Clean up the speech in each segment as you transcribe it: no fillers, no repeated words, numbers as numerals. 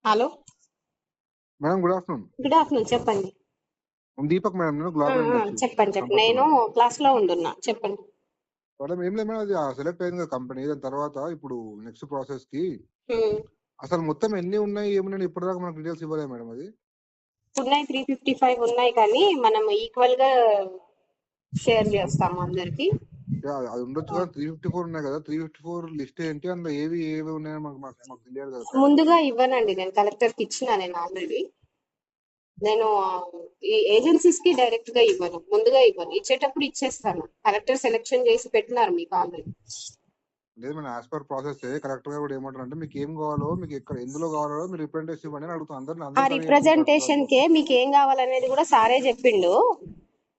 Hello madam good afternoon. Good afternoon చెప్పండి. Deepak madam, నేను global industry చెప్పండి నేను క్లాస్ లో ఉంటున్నా చెప్పండి. మేడం ఏం లేదు మేడం, అది సెలెక్ట్ అయింది కదా కంపెనీ. దాని తర్వాత ఇప్పుడు నెక్స్ట్ ప్రాసెస్ కి అసలు మొత్తం ఎన్ని ఉన్నాయి ఏమున్నాయి ఇప్పటిదాకా మనకు డీటెయిల్స్ ఇవ్వలేదు మేడం. అది ఉన్నాయి 355 ఉన్నాయి, కానీ మనం ఈక్వల్ గా షేర్ చేస్తాము అందరికి. అది ఉండొచ్చు కదా. 354 ఉన్నాయి కదా, 354 లిస్ట్ ఏంటి, అందులో ఏవి ఉన్నాయో మాకు తెలియదు కదా. ముందుగా ఇవ్వనండి, నేను కలెక్టర్ కి ఇచ్చిన. నేను ఆల్రెడీ నేను ఈ ఏజెన్సీస్ కి డైరెక్ట్ గా ఇవ్వను, ముందుగా ఇవ్వను. ఇచ్చేటప్పుడు ఇచ్చేస్తాను. కలెక్టర్ సెలెక్షన్ చేసి పెట్టినారు మీకు ఆల్రెడీ. లేదు మేడం, యాజ్ పర్ ప్రాసెస్ కరెక్టర్ గా కూడా ఏమంటారు అంటే, మీకు ఏం కావాలో, మీకు ఎక్కడ ఎందులో కావాలో మీరు రిప్రజెంటేషన్ ఇవ్వండి అని అడుగుతాం. ఆ రిప్రజెంటేషన్ కే మీకు ఏం కావాలనేది కూడా సారే చెప్పిండు.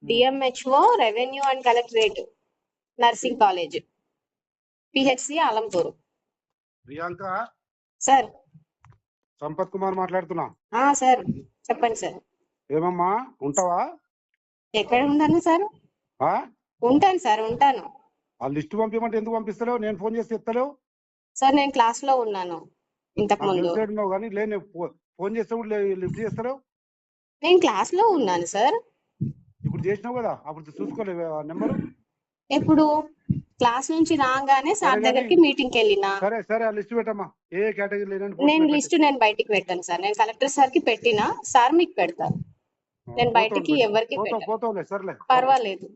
DMHO, revenue and collectorate, nursing college, PHC Alampur. Priyanka sir. Sampath Kumar మాట్లాడుతున్నా. సార్ చెప్పండి సార్. ఏమమ్మా ఉంటావా? ఎక్కడ ఉంటాను సార్? ఉంటాను సార్, ఉంటాను. ఆ లిస్ట్ పంపించమంటే ఎందుకు పంపిస్తలేవు? నేను ఫోన్ చేసి చెప్తలేవు సార్. నేను క్లాస్ లో ఉన్నాను ఇంతకు ముందు. కానీ లేదు, ఫోన్ చేస్తే లిఫ్ట్ చేస్తలేవు. నేను క్లాస్ లో ఉన్నాను సార్. ఇప్పుడు చేసినావు కదా, అప్పుడు చూసుకోలేవు నెంబరు. ఎప్పుడు క్లాస్ నుంచి రాగానే సార్ దగ్గరికి మీటింగ్ కి వెళ్ళినా. సరే ఆ లిస్ట్ పెట్టమ్మా. ఏ కేటగిరీ నేను లిస్ట్ బయటికి పెట్టాను సార్. నేను కలెక్టర్ సార్ కి పెట్టినా, సార్ మీకు పెడతారు. నేను బయటికి ఎవరికి పోతావులే, సర్లే పర్వాలేదు.